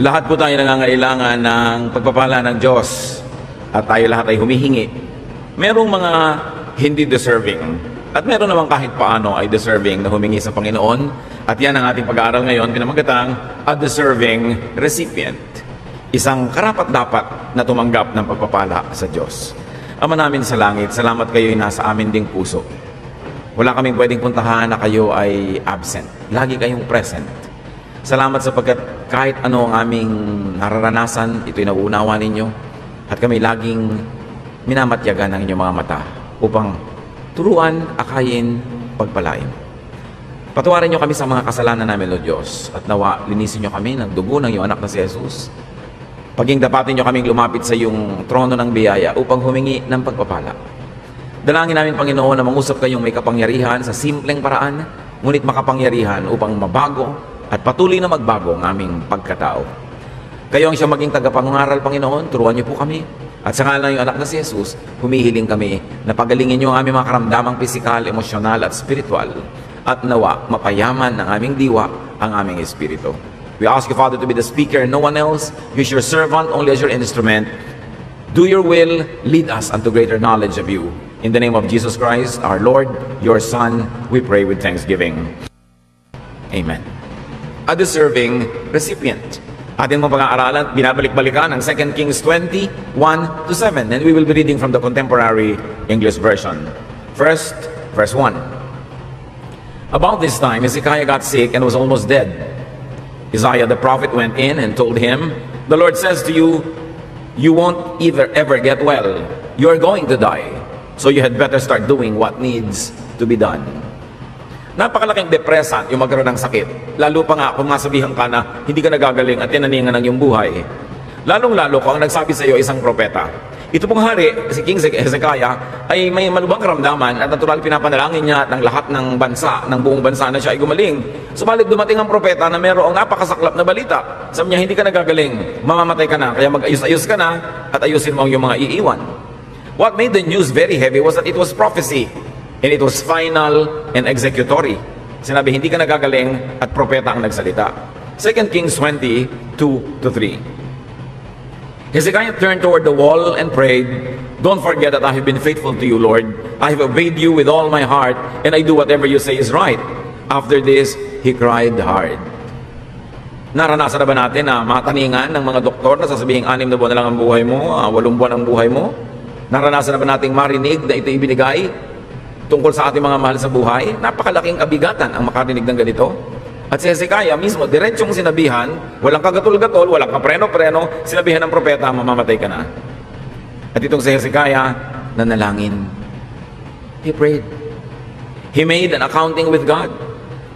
Lahat po tayo nangangailangan ng pagpapala ng Diyos at tayo lahat ay humihingi. Merong mga hindi deserving at meron naman kahit paano ay deserving na humingi sa Panginoon, at yan ang ating pag-aaral ngayon, pinamagatang a deserving recipient. Isang karapat-dapat na tumanggap ng pagpapala sa Diyos. Ama namin sa langit, salamat kayo'y nasa amin ding puso. Wala kaming pwedeng puntahan na kayo ay absent. Lagi kayong present. Salamat sapagkat kahit ano ang aming nararanasan, ito'y nauunawa ninyo. At kami laging minamatyagan ng inyong mga mata upang turuan, akayin, pagpalain. Patawarin nyo kami sa mga kasalanan namin, Lord Diyos. At nawa, linisin nyo kami ng dugo ng iyong anak na si Jesus. Paging dapatin nyo kaming lumapit sa iyong trono ng biyaya upang humingi ng pagpapala. Dalangin namin, Panginoon, na mangusap kayong may kapangyarihan sa simpleng paraan, ngunit makapangyarihan upang mabago at patuloy na magbago ang aming pagkatao. Kayo ang siyang maging tagapangungaral, Panginoon. Turuan niyo po kami. At sa ngalan ng iyong anak na si Jesus, humihiling kami na pagalingin niyo ang aming mga karamdamang pisikal, emosyonal at spiritual. At nawa, mapayaman ng aming diwa ang aming espiritu. We ask you, Father, to be the speaker, no one else. Use your servant only as your instrument. Do your will, lead us unto greater knowledge of you. In the name of Jesus Christ, our Lord, your Son, we pray with thanksgiving. Amen. A deserving recipient. Ating mga pag-aaralan, binabalik-balikan ang 2 Kings 20, 1-7. And we will be reading from the Contemporary English Version. First, verse 1. About this time, Hezekiah got sick and was almost dead. Isaiah the prophet went in and told him, "The Lord says to you, you won't ever get well. You are going to die. So you had better start doing what needs to be done." Napakalaking depressant yung magkaroon ng sakit. Lalo pa nga kung masabihan ka na hindi ka nagagaling at tinaningan ng iyong buhay. Lalong-lalo kung ang nagsabi sa iyo isang propeta. Ito pong hari, si King Hezekiah, ay may malubhang karamdaman at natural pinapanalangin niya ng lahat ng bansa, ng buong bansa na siya ay gumaling. Subalit dumating ang propeta na mayroong napakasaklap na balita. Sabi niya, hindi ka nagagaling, mamamatay ka na, kaya mag-ayos-ayos ka na at ayusin mo ang iyong mga iiwan. What made the news very heavy was that it was prophecy. And it was final and executory. Sinabi, hindi ka nagagaling at propeta ang nagsalita. 2 Kings 20, 2-3. Hezekiah turned toward the wall and prayed, "Don't forget that I have been faithful to you, Lord. I have obeyed you with all my heart, and I do whatever you say is right." After this, he cried hard. Naranasan na ba natin na mataningan ng mga doktor na sasabihin 6 na buwan na lang ang buhay mo, 8 buwan ang buhay mo? Naranasan na ba nating marinig na ito ibinigay tungkol sa ating mga mahal sa buhay? Napakalaking kabigatan ang makarinig ng ganito. At si Hezekiah mismo, diretsong sinabihan, walang kagatol-gatol, walang kapreno-preno, sinabihan ng propeta, mamamatay ka na. At itong si Hezekiah, nanalangin. He prayed. He made an accounting with God.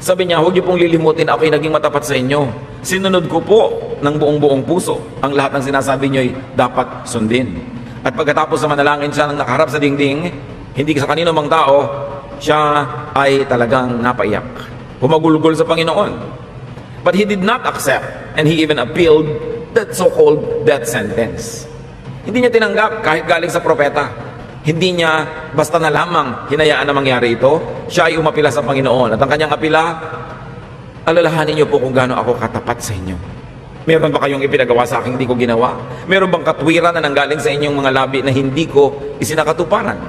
Sabi niya, huwag niyo pong lilimutin, ako'y naging matapat sa inyo. Sinunod ko po ng buong puso ang lahat ng sinasabi niyo'y dapat sundin. At pagkatapos sa manalangin siya nang nakaharap sa dingding, hindi sa kanino mang tao, siya ay talagang napaiyak. Humagulgol sa Panginoon. But he did not accept, and he even appealed that so-called death sentence. Hindi niya tinanggap kahit galing sa propeta. Hindi niya basta na lamang hinayaan na mangyari ito. Siya ay umapila sa Panginoon. At ang kanyang apila, alalahanin niyo po kung gaano ako katapat sa inyo. Meron ba kayong ipinagawa sa akin hindi ko ginawa? Meron bang katwiran na nanggaling sa inyong mga labi na hindi ko isinakatuparan?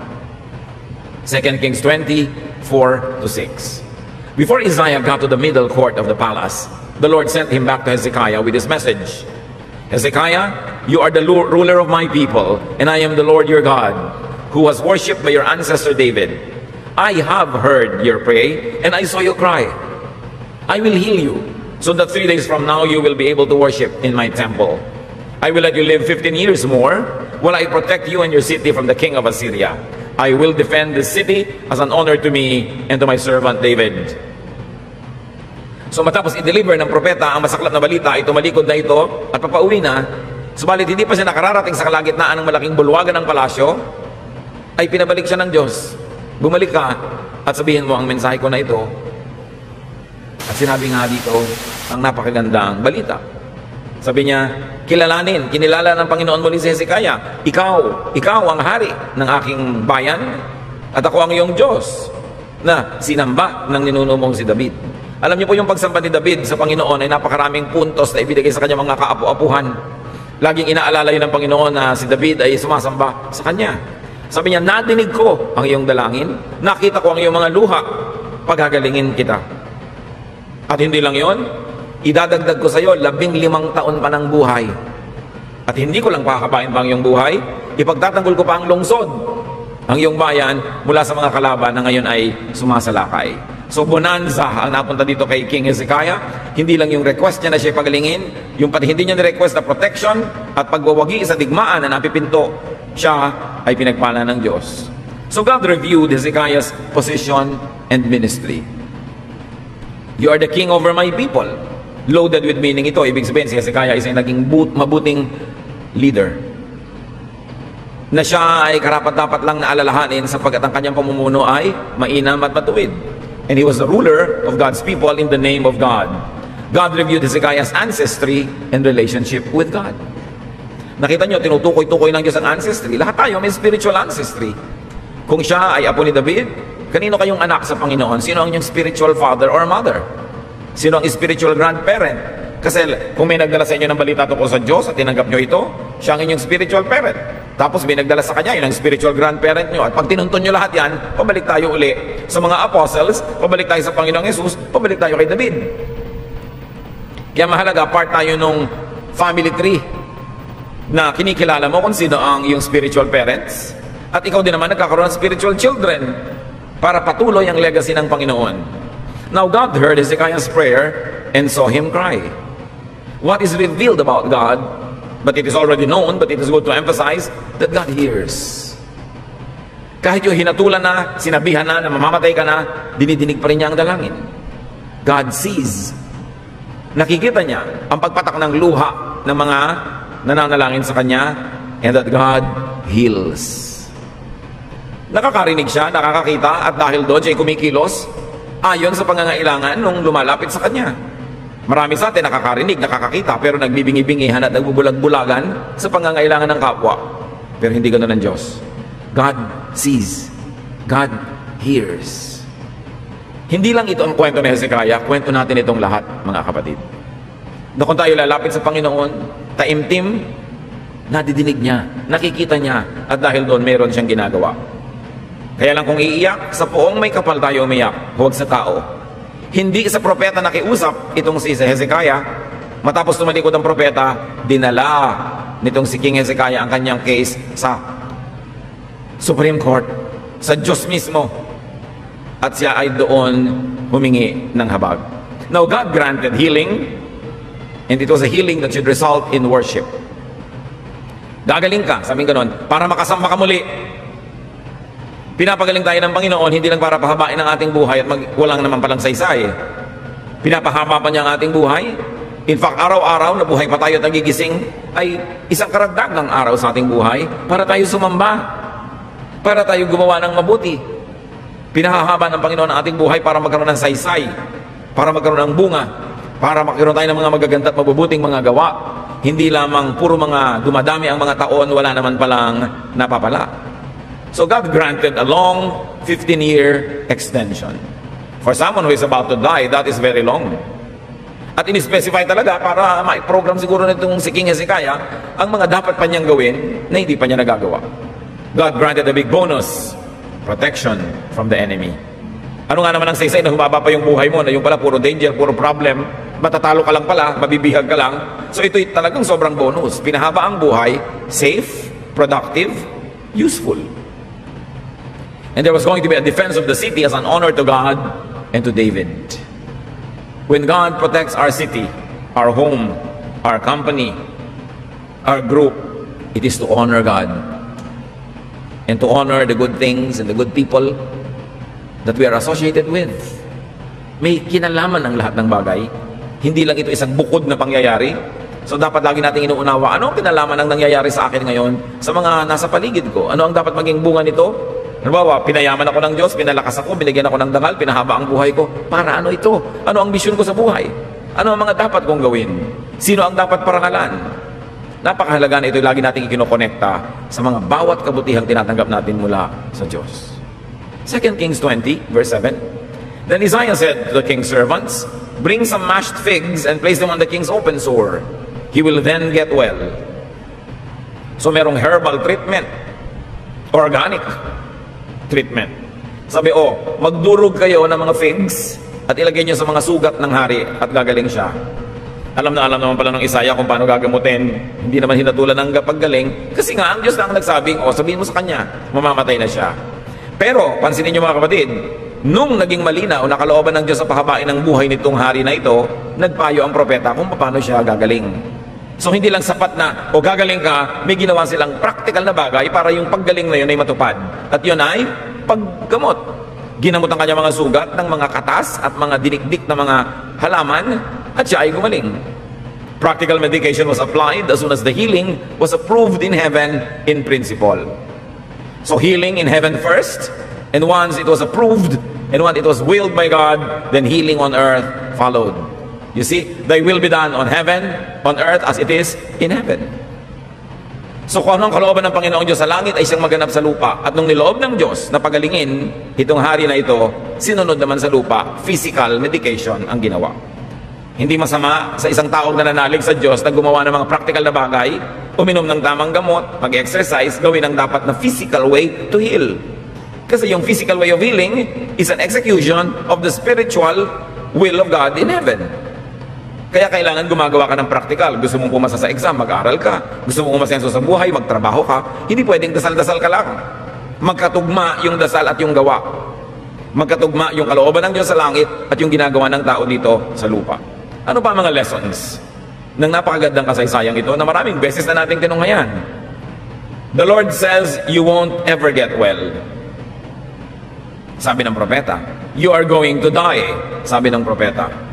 2 Kings 20, 4-6. Before Isaiah got to the middle court of the palace, the Lord sent him back to Hezekiah with this message. "Hezekiah, you are the ruler of my people, and I am the Lord your God, who was worshipped by your ancestor David. I have heard your prayer, and I saw your cry. I will heal you, so that 3 days from now you will be able to worship in my temple. I will let you live 15 years more, while I protect you and your city from the king of Assyria. I will defend the city as an honor to me and to my servant David." So matapos i-deliver ng propeta ang masaklap na balita, tumalikod na ito at papauwi na. Subalit hindi pa siya nakararating sa kalagitnaan ng malaking bulwagan ng palasyo, ay pinabalik siya ng Diyos. Bumalik ka at sabihin mo ang mensahe ko na ito. At sinabi nga dito ang napakagandang balita. Sabi niya, kinilala ng Panginoon muli si Hezekiah, ikaw ang hari ng aking bayan at ako ang iyong Diyos na sinamba ng ninuno mong si David. Alam niyo po yung pagsamba ni David sa Panginoon ay napakaraming puntos na ibinigay sa kanya mga kaapu-apuhan. Laging inaalala yun ng Panginoon na si David ay sumasamba sa kanya. Sabi niya, nadinig ko ang iyong dalangin, nakita ko ang iyong mga luha, paghagalingin kita. At hindi lang yon, idadagdag ko sa iyo 15 taon pa ng buhay. At hindi ko lang pakakapain pa ang iyong buhay, ipagtatanggol ko pa ang lungsod, ang iyong bayan mula sa mga kalaban na ngayon ay sumasalakay. So bonanza ang napunta dito kay King Hezekiah. Hindi lang yung request niya na siya pagalingin, yung pati hindi niya ni-request na protection at pagwawagi sa digmaan na napipinto, siya ay pinagpala ng Diyos. So God reviewed Hezekiah's position and ministry. You are the king over my people. Loaded with meaning ito. Ibig sabihin si Hezekiah ay isang naging mabuting leader. Na siya ay karapat-dapat lang na alalahanin sapagkat ang kanyang pamumuno ay mainam at matuwid. And he was the ruler of God's people in the name of God. God reviewed Hezekiah's ancestry and relationship with God. Nakita nyo, tinutukoy-tukoy ng Diyos ang ancestry. Lahat tayo may spiritual ancestry. Kung siya ay apo ni David, kanino kayong anak sa Panginoon? Sino ang inyong spiritual father or mother? Sino ang spiritual grandparent? Kasi kung may nagdala sa inyo ng balita tungkol sa Diyos at tinanggap nyo ito, siya ang inyong spiritual parent. Tapos may nagdala sa kanya, yun ang spiritual grandparent nyo. At pag tinuntun nyo lahat yan, pabalik tayo uli sa mga apostles, pabalik tayo sa Panginoong Jesus, pabalik tayo kay David. Kaya mahalaga, part tayo nung family tree na kinikilala mo kung sino ang iyong spiritual parents. At ikaw din naman nagkakaroon ng spiritual children para patuloy ang legacy ng Panginoon. Now God heard Hezekiah's prayer and saw him cry. What is revealed about God, but it is already known, but it is good to emphasize that God hears. Kahit yung hinatulan na, sinabihan na mamamatay ka na, dinidinig pa rin niya ang dalangin. God sees. Nakikita niya ang pagpatak ng luha ng mga nananalangin sa kanya, and that God heals. Nakakarinig siya, nakakakita, at dahil doon siya kumikilos ayon sa pangangailangan nung lumalapit sa kanya. Marami sa atin nakakarinig, nakakakita, pero nagbibingi-bingihan at nagbubulag-bulagan sa pangangailangan ng kapwa. Pero hindi ganoon ang Diyos. God sees. God hears. Hindi lang ito ang kwento ni Hezekiah, kwento natin itong lahat, mga kapatid. Na kung tayo lalapit sa Panginoon, taimtim, nadidinig niya, nakikita niya, at dahil doon mayroon siyang ginagawa. Kaya lang kung iiyak, sa poong may kapal tayo umiyak, huwag sa tao. Hindi sa propeta nakiusap itong si Hezekiah. Matapos tumalikod ang propeta, dinala nitong si King Hezekiah ang kanyang case sa Supreme Court, sa Diyos mismo. At siya ay doon humingi ng habag. Now God granted healing, and it was a healing that should result in worship. Gagaling ka, sabing ganon, para makasamba ka muli. Pinapagaling tayo ng Panginoon, hindi lang para pahabain ang ating buhay at walang naman palang saysay. Pinapahaba pa niya ang ating buhay. In fact, araw-araw na buhay pa tayo at nagigising ay isang karagdagang araw sa ating buhay para tayo sumamba, para tayo gumawa ng mabuti. Pinahahaba ng Panginoon ang ating buhay para magkaroon ng saysay, para magkaroon ng bunga, para magkaroon tayo ng mga magaganda at mabubuting mga gawa. Hindi lamang puro mga dumadami ang mga taon, wala naman palang napapala. So God granted a long 15-year extension. For someone who is about to die, that is very long. At in-specify talaga para may program siguro nitong si King Hezekiah ang mga dapat pa niyang gawin na hindi pa niya nagagawa. God granted a big bonus, protection from the enemy. Ano nga naman ang saysay na humaba pa yung buhay mo, na yung pala puro danger, puro problem, matatalo ka lang pala, mabibihag ka lang. So ito'y talagang sobrang bonus. Pinahaba ang buhay, safe, productive, useful. And there was going to be a defense of the city as an honor to God and to David. When God protects our city, our home, our company, our group, it is to honor God and to honor the good things and the good people that we are associated with. May kinalaman ang lahat ng bagay. Hindi lang ito isang bukod na pangyayari. So dapat lagi nating inuunawa, ano ang kinalaman ng nangyayari sa akin ngayon sa mga nasa paligid ko? Ano ang dapat maging bunga nito? Halimbawa, pinayaman ako ng Diyos, pinalakas ako, binigyan ako ng dangal, pinahaba ang buhay ko. Para ano ito? Ano ang misyon ko sa buhay? Ano ang mga dapat kong gawin? Sino ang dapat parangalan? Napakahalaga na ito lagi nating ikinokonekta sa mga bawat kabutihang tinatanggap natin mula sa Diyos. 2 Kings 20, verse 7. Then Isaiah said to the king's servants, "Bring some mashed figs and place them on the king's open sore. He will then get well." So merong herbal treatment, organic treatment. Sabi, magdurog kayo ng mga figs at ilagay nyo sa mga sugat ng hari at gagaling siya. Alam naman pala ng Isaiah kung paano gagamutin. Hindi naman hinatulan ng paggaling. Kasi nga, ang Diyos na ang nagsabing, sabihin mo sa kanya, mamamatay na siya. Pero, pansinin nyo mga kapatid, nung naging malinaw na kalooban ng Diyos sa pahabain ng buhay nitong hari na ito, nagpayo ang propeta kung paano siya gagaling. So hindi lang sapat na, gagaling ka, may ginawa silang practical na bagay para yung paggaling na yun ay matupad. At yun ay paggamot. Ginamot ang kanyang mga sugat ng mga katas at mga dinikdik na mga halaman at siya ay gumaling. Practical medication was applied as soon as the healing was approved in heaven in principle. So healing in heaven first, and once it was approved, and once it was willed by God, then healing on earth followed. You see, thy will be done on heaven, on earth as it is in heaven. So kung anong kalooban ng Panginoong Diyos sa langit ay siyang maganap sa lupa. At nung niloob ng Diyos na pagalingin itong hari na ito, sinunod naman sa lupa, physical medication ang ginawa. Hindi masama sa isang taong nananalig sa Diyos na gumawa ng mga practical na bagay, uminom ng tamang gamot, mag-exercise, gawin ang dapat na physical way to heal. Kasi yung physical way of healing is an execution of the spiritual will of God in heaven. Kaya kailangan gumagawa ka ng practical. Gusto mong pumasa sa exam, mag-aaral ka. Gusto mong umasenso sa buhay, magtrabaho ka. Hindi pwedeng dasal-dasal ka lang. Magkatugma yung dasal at yung gawa. Magkatugma yung kalooban ng Diyos sa langit at yung ginagawa ng tao dito sa lupa. Ano pa mga lessons ng napakagandang kasaysayang ito na maraming beses na nating tinunghayan? The Lord says, you won't ever get well. Sabi ng propeta, you are going to die. Sabi ng propeta.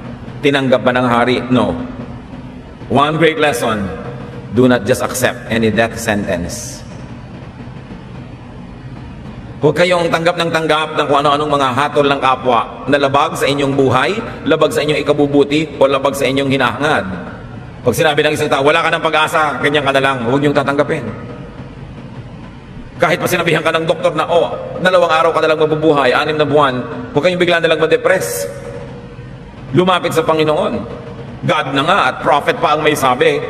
Tinanggap ba ng hari? No. One great lesson, do not just accept any death sentence. Huwag kayong tanggap ng kung ano-anong mga hatol ng kapwa na labag sa inyong buhay, labag sa inyong ikabubuti, o labag sa inyong hinahangad. Pag sinabi ng isang tao, wala ka ng pag-asa, ganyan ka na lang, huwag niyong tatanggapin. Kahit pa sinabihan ka ng doktor na, 2 araw ka na lang mabubuhay, 6 na buwan, huwag kayong bigla na lang ma-depress. Lumapit sa Panginoon. God na nga at prophet pa ang may sabi,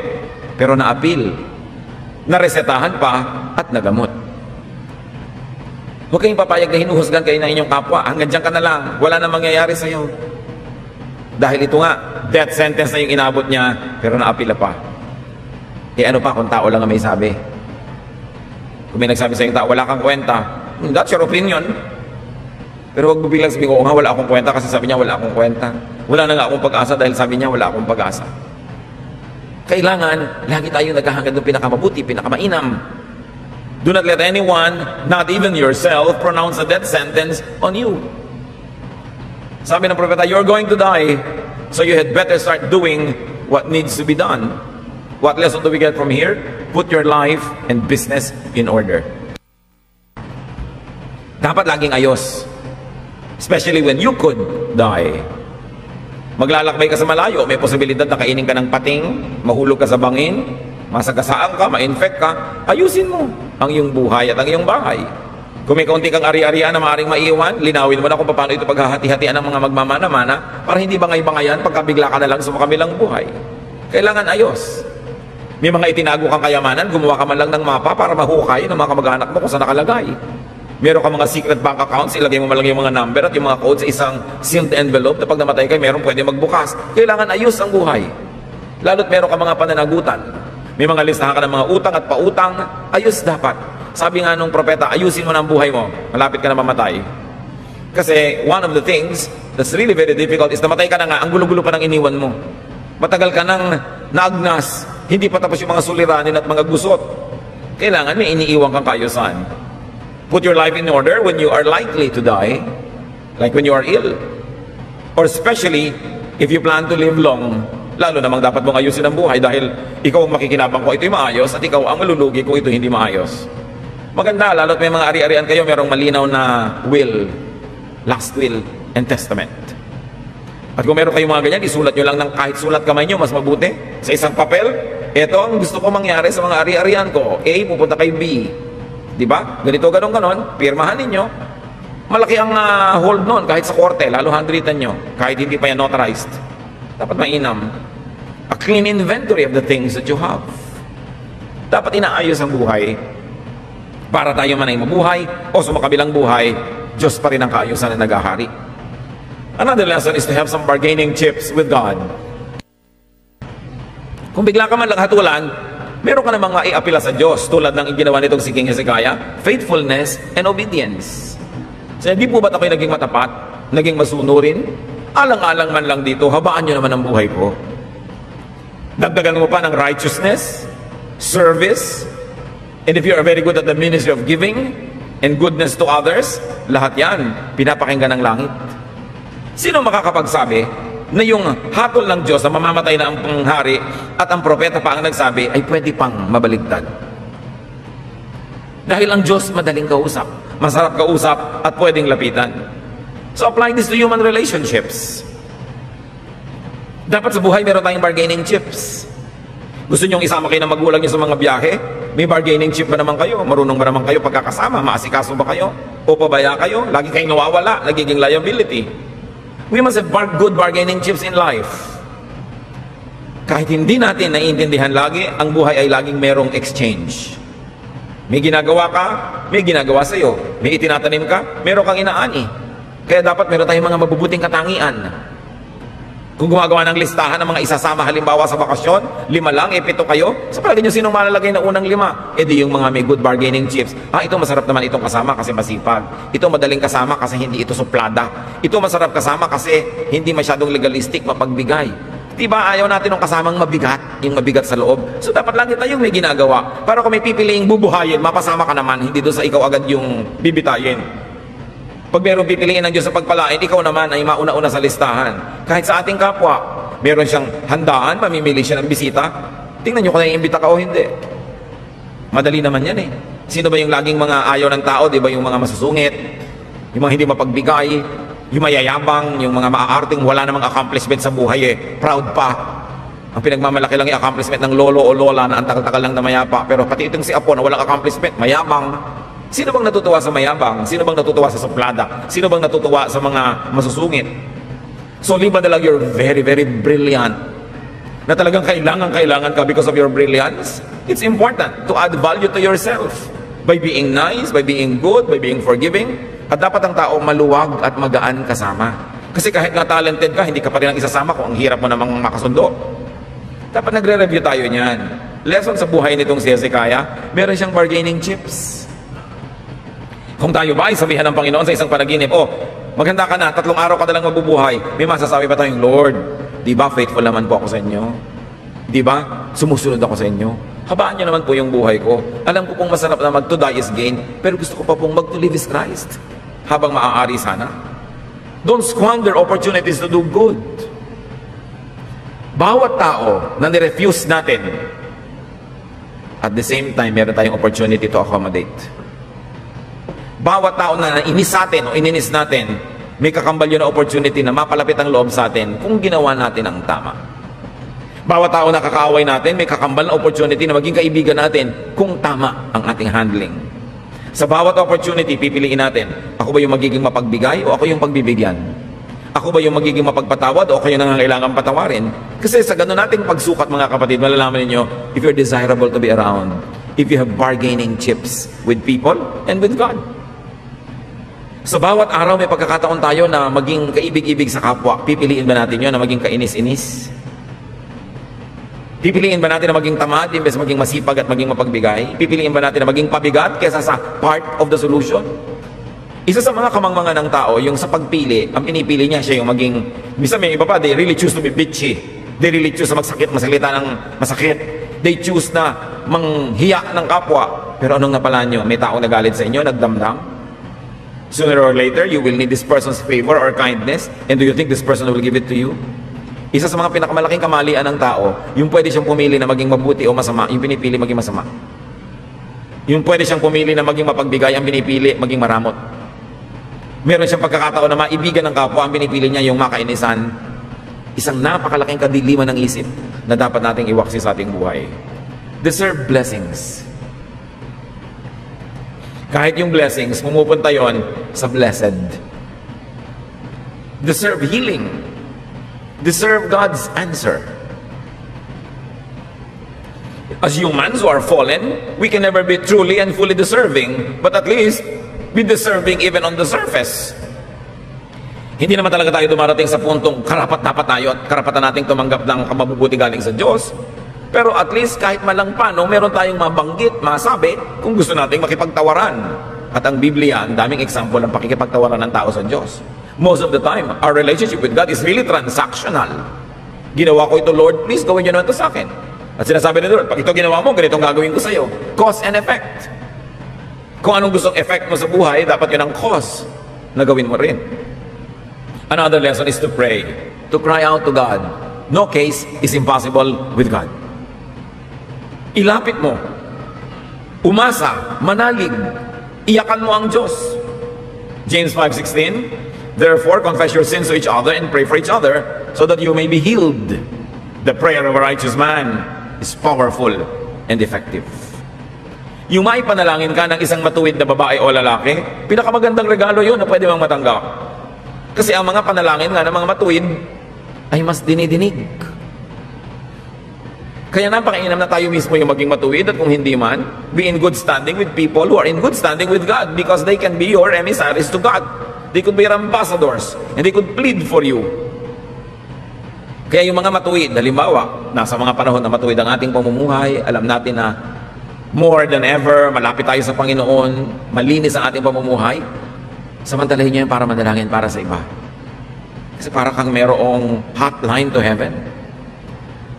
pero na-appeal, naresetahan pa at nagamot. Huwag kayong papayag na hinuhusgan kayo ng inyong kapwa. Hanggang dyan ka na lang, wala na mangyayari sa iyo. Dahil ito nga, death sentence na yung inabot niya, pero na-appeal pa. Ano pa kung tao lang ang may sabi? Kung may nagsabi sa yung tao, wala kang kwenta, that's your opinion. Pero huwag mo biglang sabihin, nga wala akong kwenta kasi sabi niya wala akong kwenta. Wala na nga akong pag-asa dahil sabi niya wala akong pag-asa. Kailangan, lagi tayo naghahangad ng pinakamabuti, pinakamainam. Do not let anyone, not even yourself, pronounce a death sentence on you. Sabi ng propeta, you're going to die, so you had better start doing what needs to be done. What lesson do we get from here? Put your life and business in order. Dapat laging ayos. Especially when you could die. Maglalakbay ka sa malayo, may posibilidad na kainin ka ng pating, mahulog ka sa bangin, masagasaan ka, ma-infect ka, ayusin mo ang iyong buhay at ang iyong bahay. Kung may kaunti kang ari-arian na maaaring maiiwan, linawin mo na kung paano ito paghahati-hatian ng mga magmamana-mana para hindi bangay-bangayan pagkabigla ka na lang sa makabilang buhay. Kailangan ayos. May mga itinago kang kayamanan, gumawa ka man lang ng mapa para mahukay ng mga kamag-anak mo kung saan nakalagay. Meron ka mga secret bank accounts, ilagay mo malang yung mga number at yung mga code sa isang sealed envelope na pag namatay ka, meron pwede magbukas. Kailangan ayos ang buhay. Lalo't meron ka mga pananagutan. May mga listahan ka ng mga utang at pautang, ayos dapat. Sabi nga nung propeta, ayusin mo na ang buhay mo, malapit ka na mamatay. Kasi one of the things that's really very difficult is namatay ka na nga, ang gulo-gulo pa ng iniwan mo. Matagal ka nang naagnas, hindi pa tapos yung mga suliranin at mga gusot. Kailangan may iniiwan kang kaayusan. Put your life in order when you are likely to die, like when you are ill. Or especially, if you plan to live long, lalo namang dapat mong ayusin ang buhay dahil ikaw ang makikinabang kung ito'y maayos at ikaw ang malulugi kung ito hindi maayos. Maganda, lalo't may mga ari-arian kayo, merong malinaw na will, last will, and testament. At kung meron kayong mga ganyan, isulat nyo lang ng kahit sulat kamay nyo, mas mabuti. Sa isang papel, ito ang gusto ko mangyari sa mga ari-arian ko. A, pupunta kay B. Diba? Ganito, ganon, pirmahan ninyo. Malaki ang hold noon kahit sa korte, lalo handwritten nyo, kahit hindi pa yan notarized. Dapat mainam. A clean inventory of the things that you have. Dapat inaayos ang buhay para tayo man ay mabuhay o sa makabilang buhay, Diyos pa rin ang kaayusan na naghahari. Another lesson is to have some bargaining chips with God. Kung bigla ka man lang hatulan, meron ka namang maiapila sa Diyos tulad ng ginawa nitong si King Hezekiah, faithfulness and obedience. So, hindi po ba't ako'y naging matapat, naging masunurin? Alang-alang man lang dito, habaan nyo naman ang buhay ko. Dagdagan mo pa ng righteousness, service, and if you are very good at the ministry of giving and goodness to others, lahat yan, pinapakinggan ng langit. Sino makakapagsabi na yung hatol ng Diyos na mamamatay na ang panghari at ang propeta pa ang nagsabi ay pwede pang mabaligtad? Dahil ang Diyos madaling kausap, masarap kausap at pwedeng lapitan. So apply this to human relationships. Dapat sa buhay meron tayong bargaining chips. Gusto nyong isama kayo ng magulang nyo sa mga biyahe? May bargaining chip ba naman kayo? Marunong ba naman kayo pagkakasama? Maasikaso ba kayo? O pabaya kayo? Lagi kayong nawawala, nagiging liability. We must have good bargaining chips in life. Kahit hindi natin naiintindihan lagi, ang buhay ay laging merong exchange. May ginagawa ka, may ginagawa sa'yo. May itinatanim ka, meron kang inaani. Kaya dapat meron tayong mga mabubuting katangian. Kung gumagawa ng listahan ng mga isasama halimbawa sa bakasyon, 5 lang, 7 kayo, sa palagay nyo sinong malalagay na unang 5? Di yung mga may good bargaining chips. Ito masarap naman itong kasama kasi masipag. Ito madaling kasama kasi hindi ito suplada. Ito masarap kasama kasi hindi masyadong legalistic, mapagbigay. Diba ayaw natin ng kasamang mabigat, yung mabigat sa loob. So dapat lang tayong may ginagawa. Para kung may pipiliing bubuhayin, mapasama ka naman, hindi doon sa ikaw agad yung bibitayin. Pag meron pipiliin ng Diyos sa pagpalain, ikaw naman ay mauna-una sa listahan. Kahit sa ating kapwa, meron siyang handaan, mamimili siya ng bisita. Tingnan nyo kung naiimbita ka o hindi. Madali naman yan eh. Sino ba yung laging mga ayaw ng tao? Di ba yung mga masusungit, yung mga hindi mapagbigay, yung mayayabang, yung mga maaarting wala namang accomplishment sa buhay eh. Proud pa. Ang pinagmamalaki lang yung accomplishment ng lolo o lola na ang takal-takal lang na mayapa. Pero pati itong si Apo na walang accomplishment, mayabang. Sino bang natutuwa sa mayabang? Sino bang natutuwa sa suplada? Sino bang natutuwa sa mga masusungit? So, liban na lang you're very, very brilliant. Na talagang kailangan ka because of your brilliance. It's important to add value to yourself. By being nice, by being good, by being forgiving. At dapat ang tao maluwag at magaan kasama. Kasi kahit nga talented ka, hindi ka pa rin ang isasama kung ang hirap mo namang makasundo. Dapat nagre-review tayo niyan. Lesson sa buhay nitong si Hezekiah, meron siyang bargaining chips. Kung tayo ba ay sabihan ng Panginoon sa isang panaginip, maganda ka na, 3 araw ka na lang mabubuhay, may masasabi pa tayong, Lord, di ba faithful naman po ako sa inyo? Di ba sumusunod ako sa inyo? Habaan niyo naman po yung buhay ko. Alam ko pong masarap na mag to die is gain, pero gusto ko pa pong mag to live is Christ. Habang maaari sana. Don't squander opportunities to do good. Bawat tao na nirefuse natin, at the same time, meron tayong opportunity to accommodate. Bawat tao na inis sa atin o ininis natin, may kakambal yun na opportunity na mapalapit ang loob sa atin kung ginawa natin ang tama. Bawat tao na kakaaway natin, may kakambal na opportunity na maging kaibigan natin kung tama ang ating handling. Sa bawat opportunity, pipiliin natin, ako ba yung magiging mapagbigay o ako yung pagbibigyan? Ako ba yung magiging mapagpatawad o ako yung nangangailangan patawarin? Kasi sa ganun nating pagsukat mga kapatid, malalaman ninyo, if you're desirable to be around, if you have bargaining chips with people and with God. Sa bawat araw may pagkakataon tayo na maging kaibig-ibig sa kapwa. Pipiliin ba natin yun na maging kainis-inis? Pipiliin ba natin na maging tamad imbes maging masipag at maging mapagbigay? Pipiliin ba natin na maging pabigat kaysa sa part of the solution? Isa sa mga kamangmangan ng tao, yung sa pagpili, ang pinipili niya siya yung maging, bisa may iba pa, they really choose to be bitchy. They really choose na masalita ng masakit. They choose na manghiya ng kapwa. Pero anong napala nyo? May taong nagalit sa inyo, nagdamdam? Sooner or later, you will need this person's favor or kindness. And do you think this person will give it to you? Isa sa mga pinakamalaking kamalian ng tao, yung pwede siyang pumili na maging mabuti o masama, yung pinipili maging masama. Yung pwede siyang pumili na maging mapagbigay, ang pinipili maging maramot. Meron siyang pagkakataon na maibigan ng kapwa, ang pinipili niya yung makainisan. Isang napakalaking kadiliman ng isip na dapat nating iwaksi sa ating buhay. Deserve blessings. Kahit yung blessings, pumupunta yon sa blessed. Deserve healing. Deserve God's answer. As humans who are fallen, we can never be truly and fully deserving, but at least be deserving even on the surface. Hindi naman talaga tayo dumarating sa puntong karapat-dapat tayo at karapatan nating tumanggap ng mabubuti galing sa Diyos. Pero at least kahit malang paano, meron tayong mabanggit, masabi, kung gusto nating makipagtawaran. At ang Biblia, ang daming example ng pakikipagtawaran ng tao sa Diyos. Most of the time, our relationship with God is really transactional. Ginawa ko ito, Lord, please gawin niyo naman ito sa akin. At sinasabi ni Lord, pag ito ginawa mo, ganitong gagawin ko sa iyo. Cause and effect. Kung anong gustong effect mo sa buhay, dapat yun ang cause na gawin mo rin. Another lesson is to pray, to cry out to God. No case is impossible with God. Ilapit mo, umasa, manalig, iyakan mo ang Diyos. James 5:16, therefore confess your sins to each other and pray for each other so that you may be healed. The prayer of a righteous man is powerful and effective. Yung maipanalangin ka ng isang matuwid na babae o lalaki, pinakamagandang regalo yun na pwede mong matanggap. Kasi ang mga panalangin nga ng mga matuwid ay mas dinidinig. Kaya napakainam na tayo mismo yung maging matuwid, at kung hindi man, be in good standing with people who are in good standing with God, because they can be your emissaries to God. They could be your ambassadors and they could plead for you. Kaya yung mga matuwid, halimbawa, nasa mga panahon na matuwid ang ating pamumuhay, alam natin na more than ever, malapit tayo sa Panginoon, malinis ang ating pamumuhay, samantalahin nyo yan para manalangin para sa iba. Kasi para kang merong hotline to heaven.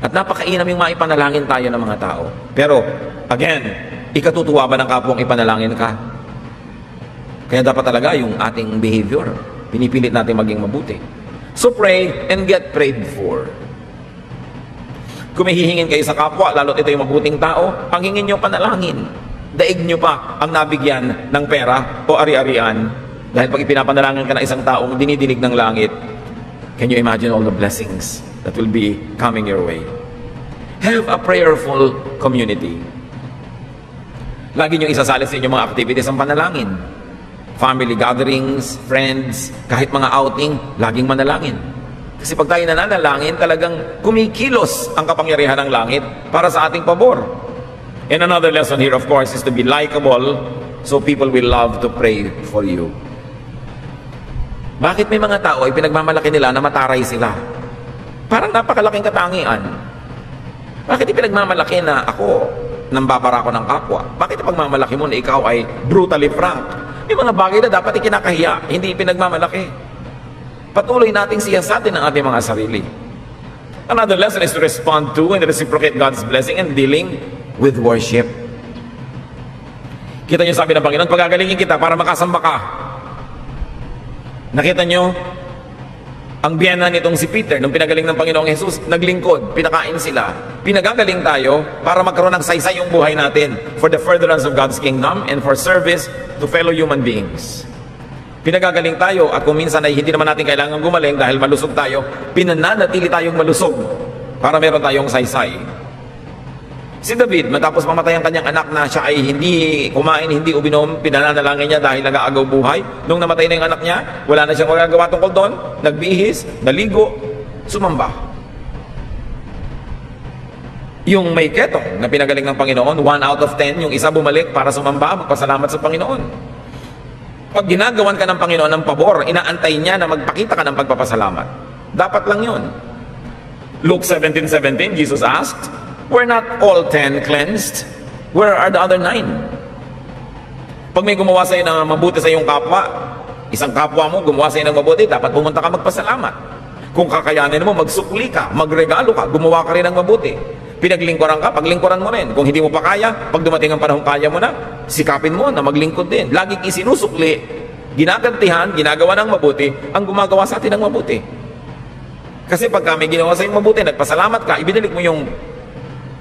At napakainam yung maipanalangin tayo ng mga tao. Pero, again, ikatutuwa ba ng kapwang ipanalangin ka? Kaya dapat talaga yung ating behavior, pinipilit natin maging mabuti. So pray and get prayed for. Kung may hihingin kayo sa kapwa, lalo't ito yung mabuting tao, ang hingin nyo panalangin. Daig nyo pa ang nabigyan ng pera o ari-arian. Dahil pag ipinapanalangin ka ng isang taong dinidinig ng langit, can you imagine all the blessings that will be coming your way? Have a prayerful community. Lagi nyo isasali sa inyong mga activities ang panalangin. Family gatherings, friends, kahit mga outing, laging manalangin. Kasi pag tayo nananalangin, talagang kumikilos ang kapangyarihan ng langit para sa ating pabor. And another lesson here, of course, is to be likable so people will love to pray for you. Bakit may mga tao ay pinagmamalaki nila na mataray sila? Parang napakalaking katangian. Bakit ipinagmamalaki na ako, nambabara ko ng kapwa? Bakit ipagmamalaki mo na ikaw ay brutally frank? May mga bagay na dapat ikinakahiya, hindi ipinagmamalaki. Patuloy nating siyasatin ang ating mga sarili. Another lesson is to respond to and reciprocate God's blessing and dealing with worship. Kita niyo sabi ng Panginoon, pagagalingin kita para makasamba ka. Nakita niyo, ang biyana nitong si Peter, nung pinagaling ng Panginoong Jesus, naglingkod, pinakain sila. Pinagagaling tayo para magkaroon ng saysay yung buhay natin for the furtherance of God's kingdom and for service to fellow human beings. Pinagagaling tayo at kung minsan ay hindi naman natin kailangan gumaling dahil malusog tayo, pinananatili tayong malusog para meron tayong saysay. Si David, matapos mamatay ang kanyang anak na siya ay hindi kumain, hindi uminom, pinananalangin niya dahil nag-aagaw buhay. Nung namatay na yung anak niya, wala na siyang magagawa tungkol doon, nagbihis, naligo, sumamba. Yung may ketong na pinagaling ng Panginoon, 1 out of 10, yung isa bumalik para sumamba, magpasalamat sa Panginoon. Pag ginagawan ka ng Panginoon ng pabor, inaantay niya na magpakita ka ng pagpapasalamat. Dapat lang yun. Luke 17:17, Jesus asked, were not all 10 cleansed? Where are the other 9? Pag may gumawa sa'yo ng mabuti sa iyong kapwa, isang kapwa mo gumawa sa'yo ng mabuti, dapat pumunta ka magpasalamat. Kung kakayanin mo, magsukli ka, magregalo ka, gumawa ka rin ng mabuti. Pinaglingkuran ka, paglingkuran mo rin. Kung hindi mo pa kaya, pag dumating ang panahon kaya mo na, sikapin mo na maglingkod din. Laging isinusukli, ginagantihan, ginagawa ng mabuti, ang gumagawa sa atin ng mabuti. Kasi pag kami ginawa sa iyong mabuti, nagpasalamat ka, ibinalik mo yung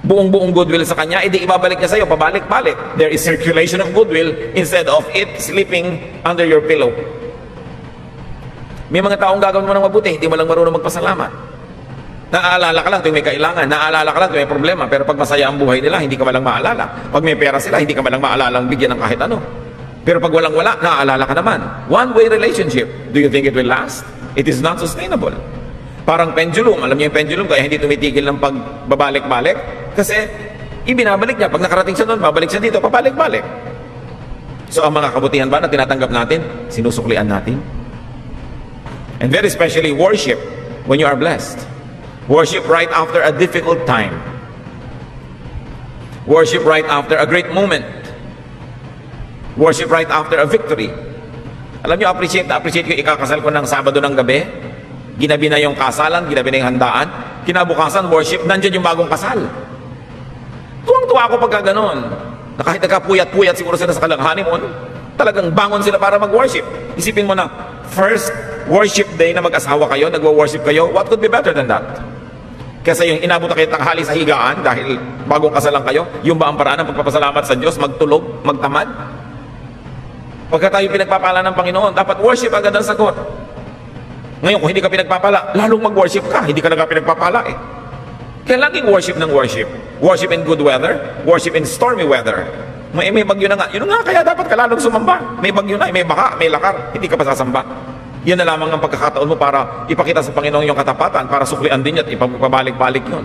buong goodwill sa kanya, edi ibabalik niya sa iyo, pabalik-balik. There is circulation of goodwill instead of it sleeping under your pillow. May mga taong gagawin mo ng mabuti, hindi mo lang marunong magpasalamat. Naaalala ka lang tuwing may kailangan, naaalala ka lang tuwing may problema, pero pag masaya ang buhay nila, hindi ka malang maalala. Pag may pera sila, hindi ka malang maalala ang bigyan ng kahit ano. Pero pag walang-wala, naaalala ka naman. One-way relationship. Do you think it will last? It is not sustainable. Parang pendulum. Alam niyo yung pendulum, kaya hindi tumitigil ng pagbabalik-balik. Kasi ibinabalik niya. Pag nakarating siya doon, babalik siya dito, pabalik-balik. So ang mga kabutihan ba na tinatanggap natin, sinusuklian natin? And very especially worship when you are blessed. Worship right after a difficult time. Worship right after a great moment. Worship right after a victory. Alam niyo, appreciate ko yung ikakasal ko ng Sabado ng gabi. Ginabi na yung kasalan, ginabi na yung handaan. Kinabukasan, worship, nandyan yung bagong kasal. Tuwang-tuwa ako pagka ganon. Na kahit nagkapuyat-puyat siguro sila sa kanilang honeymoon, talagang bangon sila para mag-worship. Isipin mo na, first worship day na mag-asawa kayo, nagwo-worship kayo, what could be better than that? Kasi yung inabot na kayo tanghali sa higaan dahil bagong kasalan kayo, yung ba ang paraan ng pagpapasalamat sa Diyos, magtulog, magtamad? Pagka tayo pinagpapala ng Panginoon, dapat worship agad ang sagot. Ngayon, kung hindi ka pinagpapala, lalong mag-worship ka, hindi ka na pinagpapala eh. Kaya laging worship ng worship. Worship in good weather, worship in stormy weather. May bagyo na nga. Yun nga, kaya dapat ka lalong sumamba. May bagyo na, may baka, may lakar, hindi ka pa sasamba. Yan na lamang ang pagkakataon mo para ipakita sa Panginoon yung katapatan, para suklian din at ipabalik-balik yun.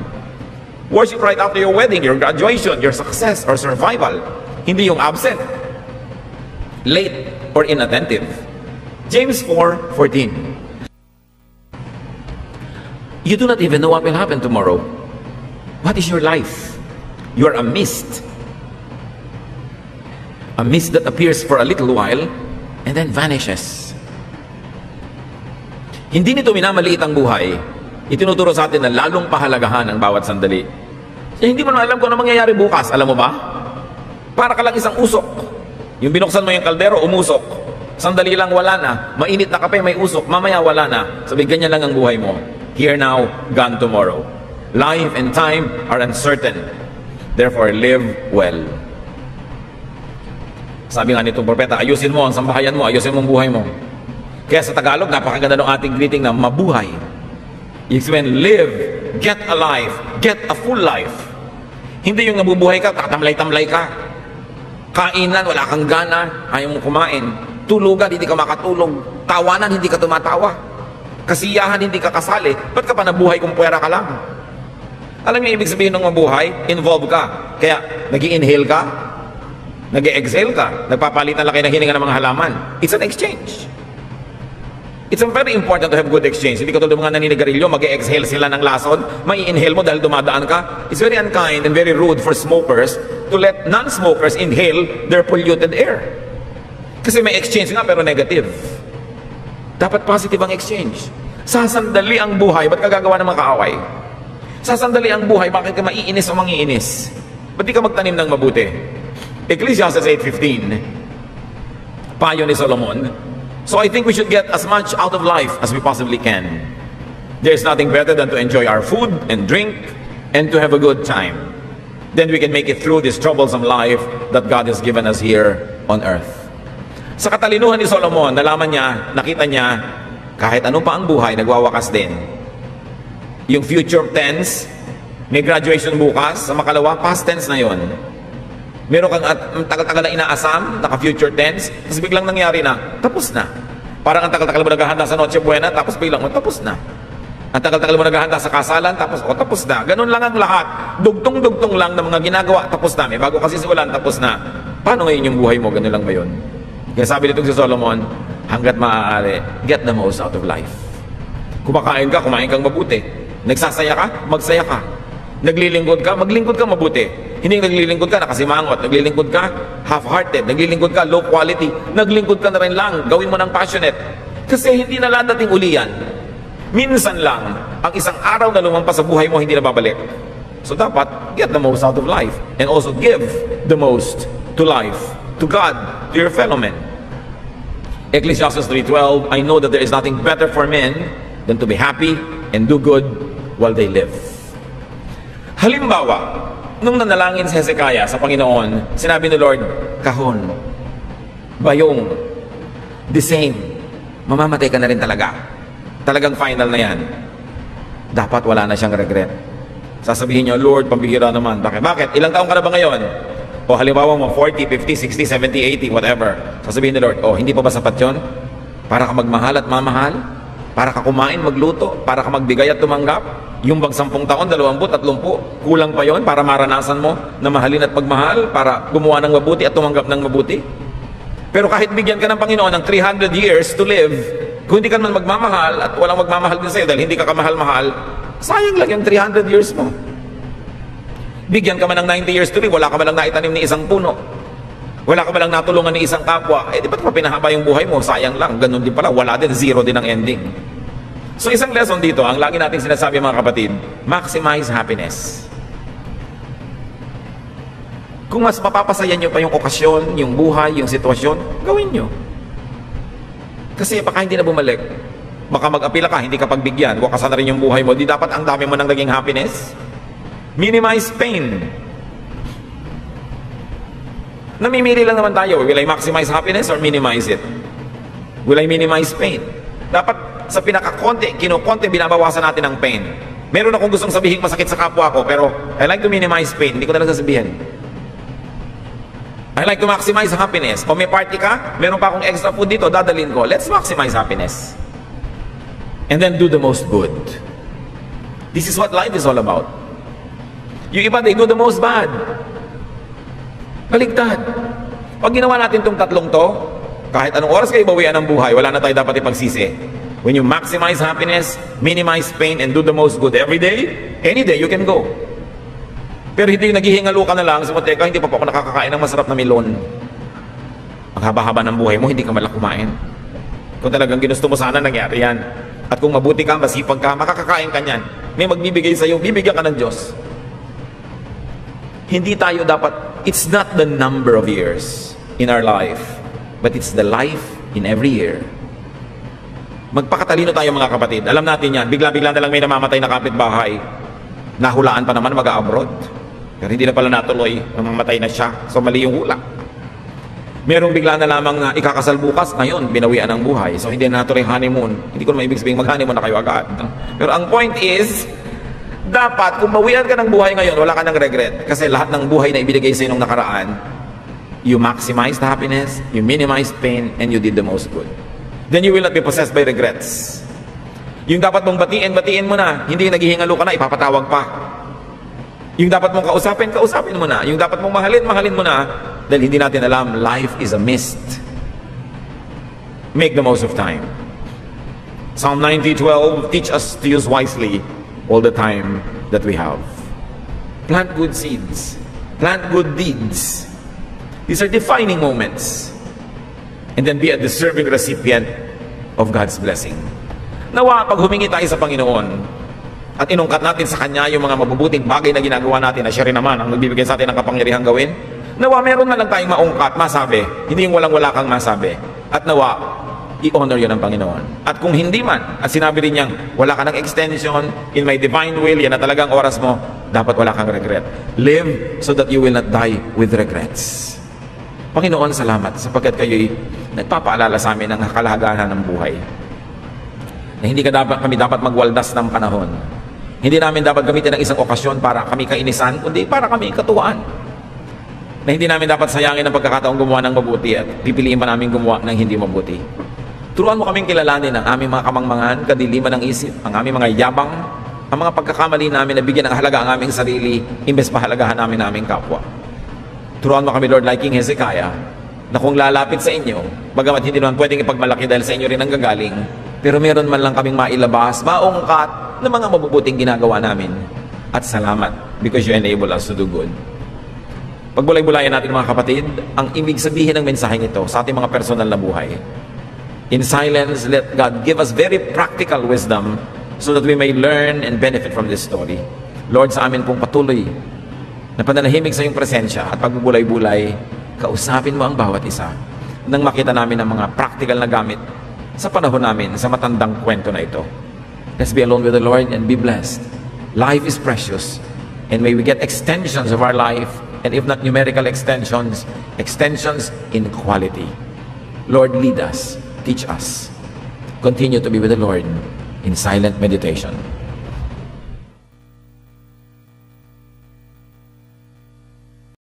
Worship right after your wedding, your graduation, your success or survival. Hindi yung absent, late, or inattentive. James 4:14. You do not even know what will happen tomorrow. What is your life? You are a mist. A mist that appears for a little while and then vanishes. Hindi nito minamaliit ang buhay. Itinuturo sa atin na lalong pahalagahan ang bawat sandali. Hindi mo na alam kung ano mangyayari bukas. Alam mo ba? Para ka lang isang usok. Yung binuksan mo yung kaldero, umusok. Sandali lang, wala na. Mainit na kape, may usok. Mamaya wala na. Sabi, ganyan lang ang buhay mo. Here now, gone tomorrow. Life and time are uncertain. Therefore, live well. Sabi nga nitong propeta, ayusin mo ang sambahayan mo, ayusin mo ang buhay mo. Kaya sa Tagalog, napakaganda ng ating greeting na mabuhay. It's when live, get a life, get a full life. Hindi yung nabubuhay ka, tatamlay-tamlay ka. Kainan, wala kang gana, ayaw mo kumain. Tulugan, hindi ka makatulog. Tawanan, hindi ka tumatawa. Kasiyahan, hindi ka kasali. Ba't ka pa nabuhay kung puwera ka lang? Alam niyo ibig sabihin ng mabuhay? Involve ka. Kaya, nag-i-inhale ka, nag-i-exhale ka, nagpapalitan lang kayo ng hininga ng mga halaman. It's an exchange. It's very important to have good exchange. Hindi katulad ng mga naninigarilyo, mag-i-exhale sila ng lason, mai-inhale mo dahil dumadaan ka. It's very unkind and very rude for smokers to let non-smokers inhale their polluted air. Kasi may exchange nga pero negative. Dapat positive ang exchange. Sasandali ang buhay, ba't ka gagawa ng mga kaaway? Sasandali ang buhay, bakit ka maiinis o mangiinis? Ba't di ka magtanim ng mabuti? Ecclesiastes 8:15, payo ni Solomon. So I think we should get as much out of life as we possibly can. There's nothing better than to enjoy our food and drink and to have a good time. Then we can make it through this troublesome life that God has given us here on earth. Sa katalinuhan ni Solomon, nalaman niya, nakita niya, kahit ano pa ang buhay, nagwawakas din. Yung future tense, may graduation bukas, sa makalawa, past tense na yon. Meron kang tagal-tagal na inaasam, naka-future tense, tapos biglang nangyari na, tapos na. Parang ang tagal-tagal mo naghahanda sa Noche Buena, tapos biglang, tapos na. Ang tagal-tagal mo naghahanda sa kasalan, tapos, tapos na. Ganun lang ang lahat. Dugtong-dugtong lang ng mga ginagawa, tapos na. May bago kasi simulan, tapos na. Paano ngayon yung buhay mo? Ganun lang ba yun? Kaya sabi nito si Solomon, hanggat maaari, get the most out of life. Kumakain ka, kumain kang mabuti. Nagsasaya ka, magsaya ka. Naglilingkod ka, maglingkod ka mabuti. Hindi naglilingkod ka, nakasimangot. Naglilingkod ka, half-hearted. Naglilingkod ka, low quality. Naglingkod ka na rin lang, gawin mo ng passionate. Kasi hindi na ladating uli yan. Minsan lang, ang isang araw na lumampas sa buhay mo, hindi na babalik. So dapat, get the most out of life. And also give the most to life, to God, to your fellow men. Ecclesiastes 3:12, I know that there is nothing better for men than to be happy and do good while they live. Halimbawa, nung nanalangin si Hezekiah sa Panginoon, sinabi ni Lord, kahon, bayong, the same, mamamatay ka na rin talaga. Talagang final na yan. Dapat wala na siyang regret. Sasabihin niyo, Lord, pambihira naman. Bakit? Ilang taong ka na ba ngayon? O halimbawa mo 40, 50, 60, 70, 80, whatever. Sasabihin ni Lord, hindi pa ba sapat yun? Para ka magmahal at mamahal? Para ka kumain, magluto? Para ka magbigay at tumanggap? Yung bang 10 taon, 20, 30, kulang pa yon para maranasan mo na mahalin at magmahal? Para gumawa ng mabuti at tumanggap ng mabuti? Pero kahit bigyan ka ng Panginoon ng 300 years to live, kung hindi ka man magmamahal at walang magmamahal din sa'yo dahil hindi ka kamahal-mahal, sayang lang yung 300 years mo. Bigyan ka man ng 90 years to live, wala ka man lang naitanim ni isang puno. Wala ka malang natulungan ni isang kapwa, di ba't pa pinahaba yung buhay mo? Sayang lang, ganun din pala, wala din, zero din ang ending. So isang lesson dito, ang lagi natin sinasabi mga kapatid, maximize happiness. Kung mas mapapasaya nyo pa yung okasyon, yung buhay, yung sitwasyon, gawin nyo. Kasi baka hindi na bumalik. Baka mag-apila ka, hindi ka pagbigyan, wakasan na rin yung buhay mo, di dapat ang dami mo nang naging happiness. Minimize pain. Namimili lang naman tayo. Will I maximize happiness or minimize it? Will I minimize pain? Dapat sa pinakakonti, kinukonti, binabawasan natin ang pain. Meron akong gustong sabihin masakit sa kapwa ko, pero I like to minimize pain. Hindi ko na lang sasabihin. I like to maximize happiness. Kung may party ka, meron pa akong extra food dito, dadalhin ko. Let's maximize happiness. And then do the most good. This is what life is all about. Yung iba, they do the most bad. Baligtad. Pag ginawa natin itong tatlong to, kahit anong oras kayo bawian ng buhay, wala na tayo dapat ipagsisi. When you maximize happiness, minimize pain, and do the most good every day, any day you can go. Pero hindi naghihingalo ka na lang, teka, hindi pa po ako nakakakain ng masarap na melon. Ang haba-haba ng buhay mo, hindi ka malang kumain. Kung talagang ginusto mo sana, nangyari yan. At kung mabuti ka, masipag ka, makakakain ka niyan. May magbibigay sa'yo, bibigyan ka ng Diyos. Hindi tayo dapat, it's not the number of years in our life, but it's the life in every year. Magpakatalino tayo mga kapatid. Alam natin yan, bigla-bigla na lang may namamatay na kapitbahay. Nahulaan pa naman mag-a-abroad. Pero hindi na pala natuloy, namamatay na siya. So mali yung hula. Merong bigla na lamang na ikakasal bukas, ngayon, binawian ang buhay. So hindi na natuloy honeymoon. Hindi ko naman ibig sabihin mag-honeymoon na kayo agad. Pero ang point is, dapat, kung bawian ka ng buhay ngayon, wala ka ng regret. Kasi lahat ng buhay na ibinigay sa'yo nung nakaraan, you maximized happiness, you minimized pain, and you did the most good. Then you will not be possessed by regrets. Yung dapat mong batiin mo na. Hindi naghihingalo ka na, ipapatawag pa. Yung dapat mong kausapin mo na. Yung dapat mong mahalin mo na. Dahil hindi natin alam, life is a mist. Make the most of time. Psalm 90:12, teach us to use wisely all the time that we have. Plant good seeds. Plant good deeds. These are defining moments. And then be a deserving recipient of God's blessing. Nawa, pag humingi tayo sa Panginoon at inungkat natin sa Kanya yung mga mabubuting bagay na ginagawa natin na siya rin naman ang nagbibigay sa atin ng kapangyarihang gawin, nawa, meron na lang tayong maungkat, masabi. Hindi yung walang-wala kang masabi. At nawa, i-honor yun ng Panginoon. At kung hindi man, at sinabi rin niyang, wala ka ng extension, in my divine will, yan na talagang oras mo, dapat wala kang regret. Live so that you will not die with regrets. Panginoon, salamat sapagkat kayo'y nagpapaalala sa amin ng kalagahan ng buhay. Na hindi kami dapat magwaldas ng panahon. Hindi namin dapat gamitin ng isang okasyon para kami kainisan, kundi para kami katuwaan. Na hindi namin dapat sayangin ang pagkakataong gumawa ng mabuti at pipiliin pa namin gumawa ng hindi mabuti. Turuan mo kaming kilalanin ang aming mga kamangmangan, kadiliman ng isip, ang aming mga yabang, ang mga pagkakamali namin na bigyan ng halaga ang aming sarili, imbes pahalagahan namin aming kapwa. Turuan mo kami, Lord, like King Hezekiah, na kung lalapit sa inyo, bagamat hindi naman pwedeng ipagmalaki dahil sa inyo rin ang gagaling, pero meron man lang kaming mailabas, maungkat ng mga mabubuting ginagawa namin. At salamat, because you enable us to do good. Pagbulay-bulayan natin mga kapatid, ang ibig sabihin ng mensaheng ito sa ating mga personal na buhay. In silence, let God give us very practical wisdom so that we may learn and benefit from this story. Lord, sa amin pong patuloy na pananahimik sa iyong presensya at pagbubulay-bulay, kausapin mo ang bawat isa nang makita namin ang mga practical na gamit sa panahon namin, sa matandang kwento na ito. Let's be alone with the Lord and be blessed. Life is precious, and may we get extensions of our life, and if not numerical extensions, extensions in quality. Lord, lead us, teach us. Continue to be with the Lord in silent meditation.